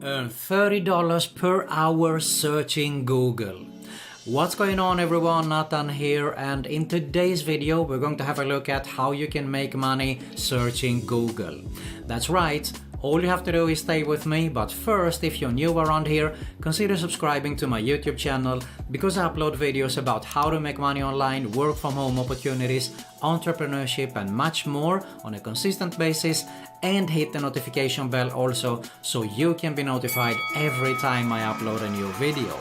Earn $30 per hour searching Google. What's going on everyone, Nathan here, and in today's video we're going to have a look at how you can make money searching Google. That's right, all you have to do is stay with me, but first, if you're new around here, consider subscribing to my YouTube channel because I upload videos about how to make money online, work from home opportunities, entrepreneurship and much more on a consistent basis, and hit the notification bell also so you can be notified every time I upload a new video.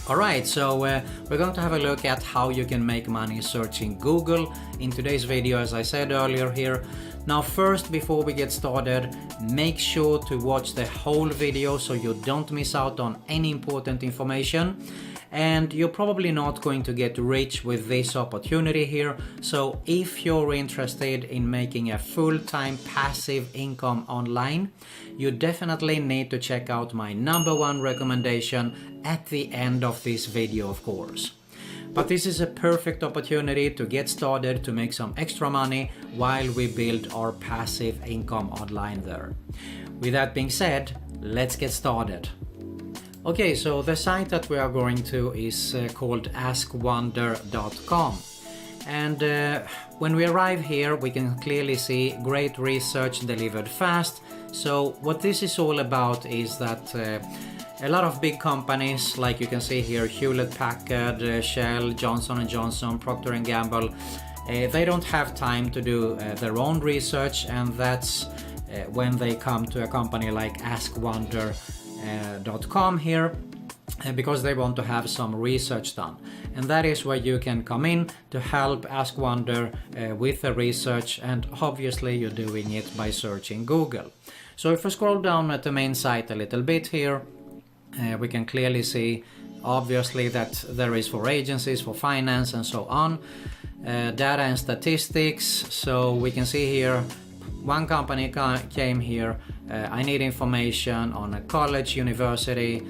Alright, so we're going to have a look at how you can make money searching Google in today's video, as I said earlier here. Now first, before we get started, make sure to watch the whole video so you don't miss out on any important information. And you're probably not going to get rich with this opportunity here, so if you're interested in making a full-time passive income online, you definitely need to check out my #1 recommendation at the end of this video, of course. But this is a perfect opportunity to get started to make some extra money while we build our passive income online there. With that being said, let's get started. Okay, so the site that we are going to is called askwonder.com, and when we arrive here we can clearly see great research delivered fast. So what this is all about is that a lot of big companies, like you can see here, Hewlett-Packard, Shell, Johnson & Johnson, Procter & Gamble, they don't have time to do their own research, and that's when they come to a company like askwonder.com here, because they want to have some research done, and that is where you can come in to help AskWonder with the research, and obviously you're doing it by searching Google. So if we scroll down at the main site a little bit here, we can clearly see obviously that there is for agencies, for finance and so on, data and statistics. So we can see here one company came here, I need information on a college, university,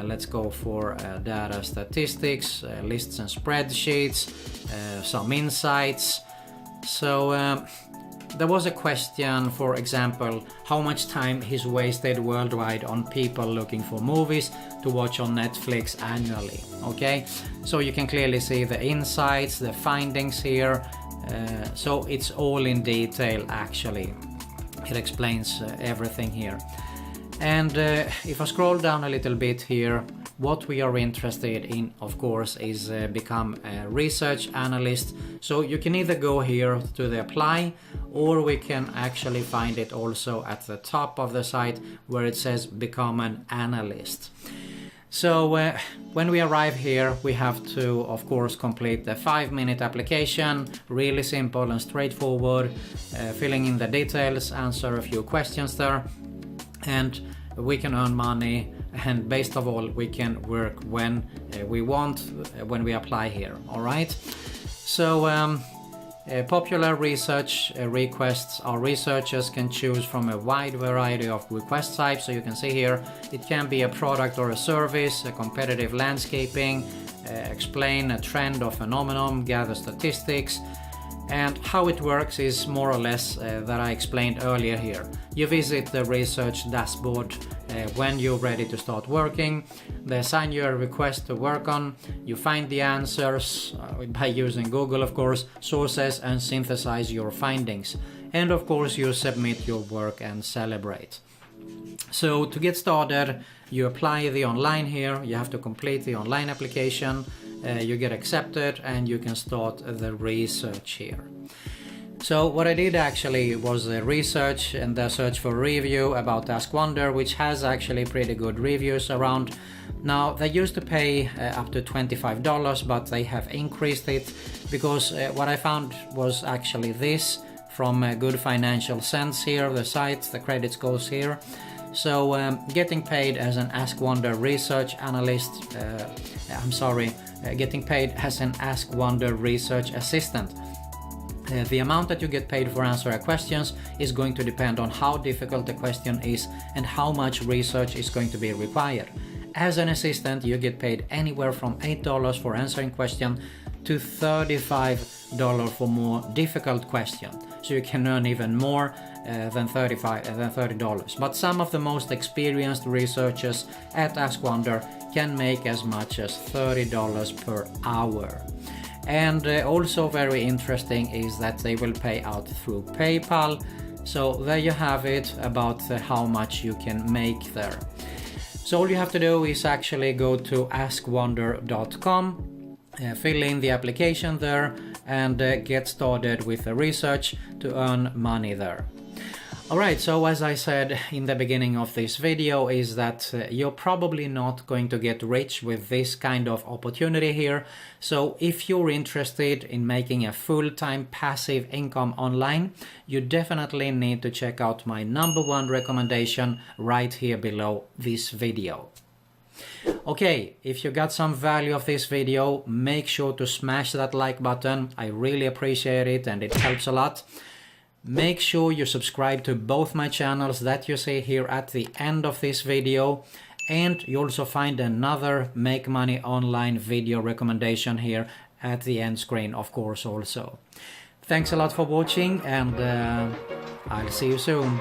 let's go for data statistics, lists and spreadsheets, some insights. So there was a question, for example, how much time is wasted worldwide on people looking for movies to watch on Netflix annually. Okay, so you can clearly see the insights, the findings here. So it's all in detail actually. It explains everything here. And if I scroll down a little bit here, what we are interested in, of course, is become a research analyst. So you can either go here to the apply, or we can actually find it also at the top of the site where it says become an analyst. So when we arrive here, we have to, of course, complete the 5-minute application. Really simple and straightforward, filling in the details, answer a few questions there, and we can earn money, and based of all we can work when we want, when we apply here. All right, so popular research requests, our researchers can choose from a wide variety of request types. So you can see here it can be a product or a service, a competitive landscaping, explain a trend or phenomenon, gather statistics. And how it works is more or less that I explained earlier here. You visit the research dashboard when you're ready to start working. They assign you a request to work on. You find the answers by using Google, of course, sources, and synthesize your findings. And of course you submit your work and celebrate. So to get started, you apply the online here. You have to complete the online application. You get accepted and you can start the research here. So what I did actually was the research and the search for review about AskWonder, which has actually pretty good reviews around. Now they used to pay up to $25, but they have increased it because what I found was actually this from Good Financial Sense here, the site, the credits goes here. So getting paid as an AskWonder research analyst, getting paid as an AskWonder research assistant. The amount that you get paid for answering questions is going to depend on how difficult the question is and how much research is going to be required. As an assistant, you get paid anywhere from $8 for answering question to $35 for more difficult question. So you can earn even more than $30. But some of the most experienced researchers at Ask Wonder can make as much as $30 per hour. And also very interesting is that they will pay out through PayPal. So there you have it about how much you can make there. So all you have to do is actually go to askwonder.com, fill in the application there, and get started with the research to earn money there. Alright, so as I said in the beginning of this video is that you're probably not going to get rich with this kind of opportunity here. So if you're interested in making a full-time passive income online, you definitely need to check out my #1 recommendation right here below this video. Okay, if you got some value of this video, make sure to smash that like button. I really appreciate it and it helps a lot. Make sure you subscribe to both my channels that you see here at the end of this video, and you also find another Make Money Online video recommendation here at the end screen, of course, also. Thanks a lot for watching, and I'll see you soon.